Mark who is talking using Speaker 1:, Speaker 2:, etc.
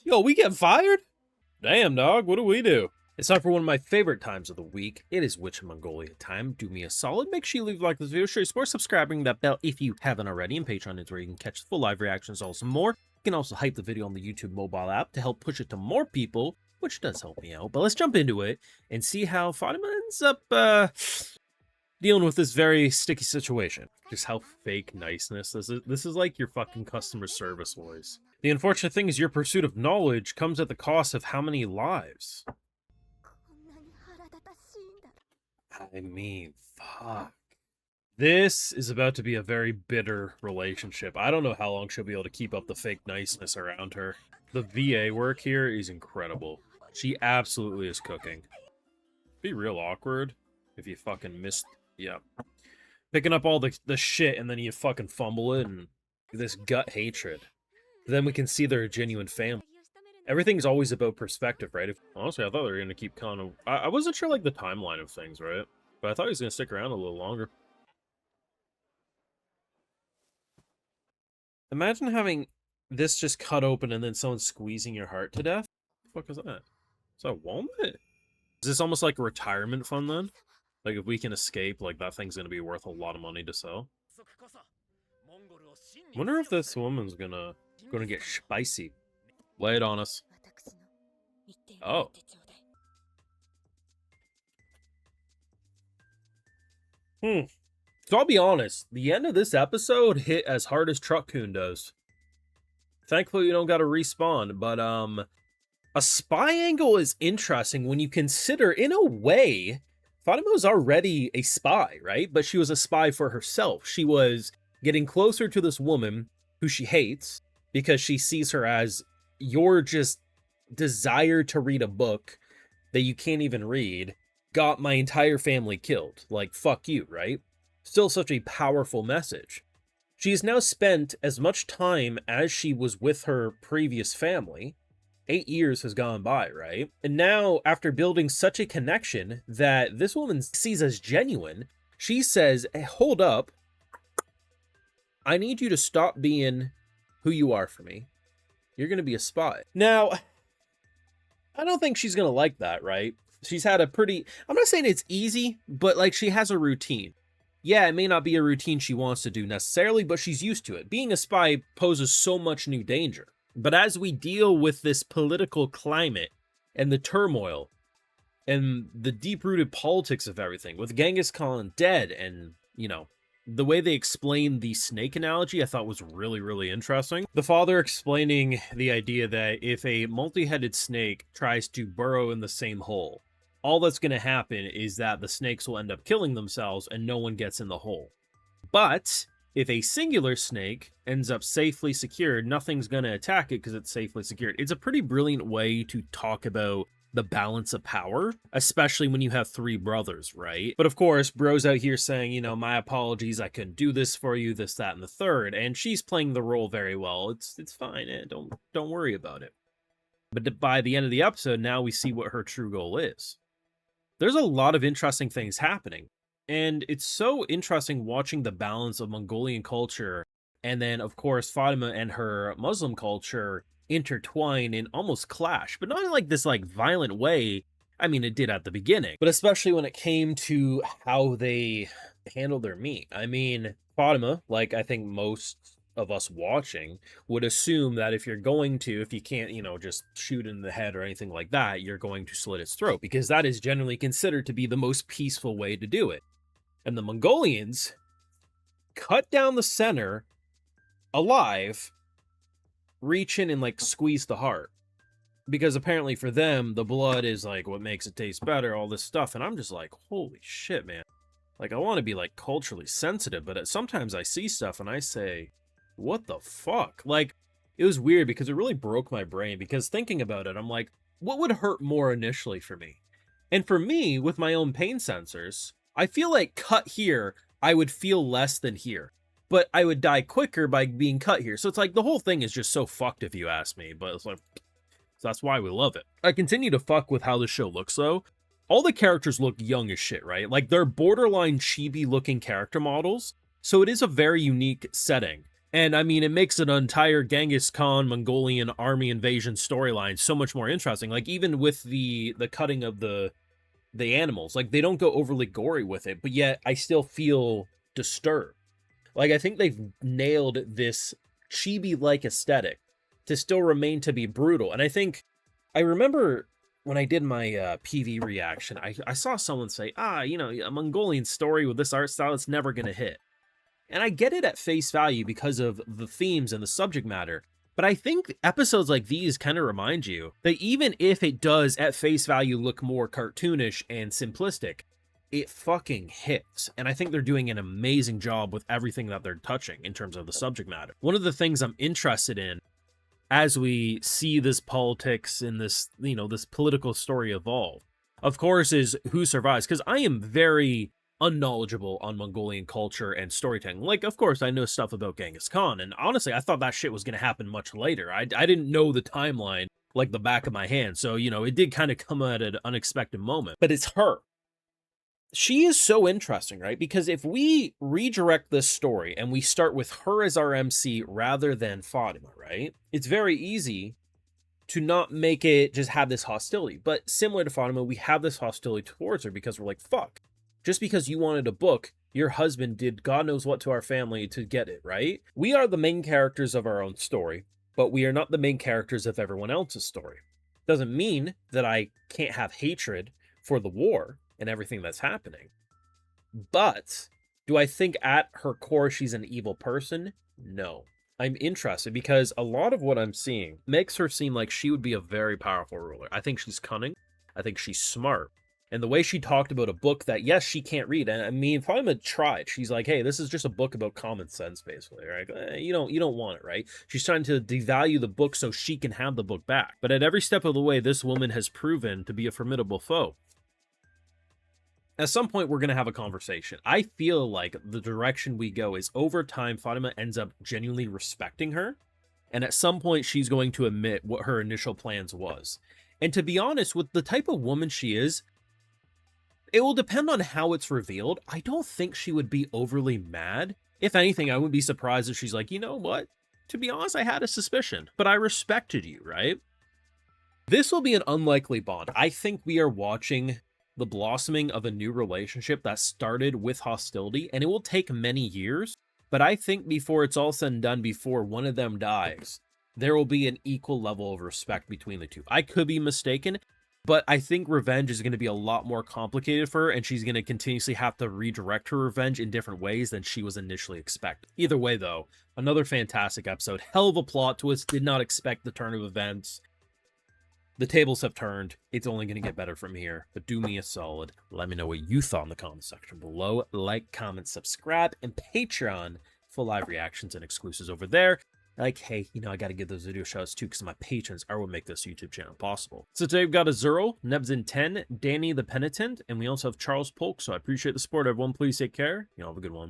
Speaker 1: Yo, we get fired? Damn, dog, what do we do? It's time for one of my favorite times of the week. It is Witch in Mongolia time. Do me a solid. Make sure you leave a like this video, show your support, subscribing, that bell if you haven't already, and Patreon is where you can catch full live reactions, also more. You can also hype the video on the YouTube mobile app to help push it to more people, which does help me out. But let's jump into it and see how Fatima ends up dealing with this very sticky situation. Just how fake niceness this is. This is like your fucking customer service voice. The unfortunate thing is your pursuit of knowledge comes at the cost of how many lives? I mean, fuck. This is about to be a very bitter relationship. I don't know how long she'll be able to keep up the fake niceness around her. The VA work here is incredible. She absolutely is cooking. Be real awkward if you fucking missed... Yeah. Picking up all the shit and then you fucking fumble it and this gut hatred. Then we can see they're a genuine family. Everything's always about perspective, right? Honestly, I thought they were going to keep kind of... I wasn't sure, like, the timeline of things, right? But I thought he was going to stick around a little longer. Imagine having this just cut open and then someone squeezing your heart to death. What the fuck is that? Is that a walnut? Is this almost like a retirement fund, then? Like, if we can escape, like, that thing's going to be worth a lot of money to sell. Wonder if this woman's gonna get spicy. Lay it on us. Oh. So I'll be honest, the end of this episode hit as hard as Truck-kun does. Thankfully you don't gotta respawn, but a spy angle is interesting when you consider, in a way, Fatima was already a spy, right? But she was a spy for herself. She was getting closer to this woman who she hates because she sees her as your just desire to read a book that you can't even read got my entire family killed. Like, fuck you, right? Still such a powerful message. She has now spent as much time as she was with her previous family. 8 years has gone by, right? And now, after building such a connection that this woman sees as genuine, she says, hey, hold up. I need you to stop being who you are for me. You're going to be a spy. Now, I don't think she's going to like that, right? She's had a pretty... I'm not saying it's easy, but, like, she has a routine. Yeah, it may not be a routine she wants to do necessarily, but she's used to it. Being a spy poses so much new danger. But as we deal with this political climate and the turmoil and the deep-rooted politics of everything, with Genghis Khan dead and, you know, the way they explained the snake analogy I thought was really, really interesting. The father explaining the idea that if a multi-headed snake tries to burrow in the same hole, all that's going to happen is that the snakes will end up killing themselves and no one gets in the hole. But if a singular snake ends up safely secured, nothing's going to attack it because it's safely secured. It's a pretty brilliant way to talk about the balance of power, especially when you have 3 brothers, right? But of course, bro's out here saying, you know, my apologies, I couldn't do this for you, this, that, and the third, and she's playing the role very well. It's fine, don't worry about it. But by the end of the episode, now we see what her true goal is. There's a lot of interesting things happening, and it's so interesting watching the balance of Mongolian culture, and then, of course, Fatima and her Muslim culture intertwine and almost clash, but not in like this like violent way. I mean, it did at the beginning, but especially when it came to how they handled their meat. I mean, Fatima, like I think most of us watching, would assume that if you can't, you know, just shoot in the head or anything like that, you're going to slit its throat, because that is generally considered to be the most peaceful way to do it. And the Mongolians cut down the center alive, reach in and like squeeze the heart, because apparently for them the blood is like what makes it taste better, all this stuff. And I'm just like, holy shit, man. Like, I want to be like culturally sensitive, but sometimes I see stuff and I say, what the fuck? Like, it was weird because it really broke my brain, because thinking about it, I'm like, what would hurt more initially for me? And for me, with my own pain sensors, I feel like cut here I would feel less than here, but I would die quicker by being cut here. So it's like the whole thing is just so fucked if you ask me, but it's like, so that's why we love it. I continue to fuck with how the show looks though. All the characters look young as shit, right? Like, they're borderline chibi looking character models. So it is a very unique setting. And I mean, it makes an entire Genghis Khan Mongolian army invasion storyline so much more interesting. Like even with the cutting of the animals, like they don't go overly gory with it, but yet I still feel disturbed. Like I think they've nailed this chibi-like aesthetic to still remain to be brutal. And I think I remember when I did my PV reaction, I saw someone say, you know, a Mongolian story with this art style, it's never gonna hit. And I get it at face value because of the themes and the subject matter. But I think episodes like these kind of remind you that even if it does at face value look more cartoonish and simplistic, it fucking hits. And I think they're doing an amazing job with everything that they're touching in terms of the subject matter. One of the things I'm interested in as we see this politics and this, you know, this political story evolve, of course, is who survives. Because I am very unknowledgeable on Mongolian culture and storytelling. Like, of course, I know stuff about Genghis Khan, and honestly, I thought that shit was going to happen much later. I didn't know the timeline like the back of my hand, so, you know, it did kind of come at an unexpected moment. But it's her. She is so interesting, right? Because if we redirect this story and we start with her as our MC rather than Fatima, right? It's very easy to not make it just have this hostility. But similar to Fatima, we have this hostility towards her because we're like, fuck. Just because you wanted a book, your husband did God knows what to our family to get it, right? We are the main characters of our own story, but we are not the main characters of everyone else's story. Doesn't mean that I can't have hatred for the war and everything that's happening. But do I think at her core she's an evil person? No. I'm interested because a lot of what I'm seeing makes her seem like she would be a very powerful ruler. I think she's cunning. I think she's smart. And the way she talked about a book that, yes, she can't read. And I mean, Fatima tried. She's like, hey, this is just a book about common sense, basically, right? You don't want it, right? She's trying to devalue the book so she can have the book back. But at every step of the way, this woman has proven to be a formidable foe. At some point, we're going to have a conversation. I feel like the direction we go is over time, Fatima ends up genuinely respecting her. And at some point, she's going to admit what her initial plans was. And to be honest, with the type of woman she is, it will depend on how it's revealed. I don't think she would be overly mad. If anything, I wouldn't be surprised if she's like, you know what? To be honest, I had a suspicion, but I respected you, right? This will be an unlikely bond. I think we are watching the blossoming of a new relationship that started with hostility, and it will take many years. But I think before it's all said and done, before one of them dies, there will be an equal level of respect between the two. I could be mistaken, but I think revenge is going to be a lot more complicated for her, and she's going to continuously have to redirect her revenge in different ways than she was initially expecting. Either way, though, another fantastic episode. Hell of a plot twist. Did not expect the turn of events. The tables have turned. It's only going to get better from here. But do me a solid. Let me know what you thought in the comment section below. Like, comment, subscribe, and Patreon for live reactions and exclusives over there. Like, hey, you know, I got to give those video shoutouts too because my patrons are what make this YouTube channel possible. So today we've got Azuro, Nebzin 10, Danny the Penitent, and we also have Charles Polk. So I appreciate the support, everyone. Please take care. You know, have a good one.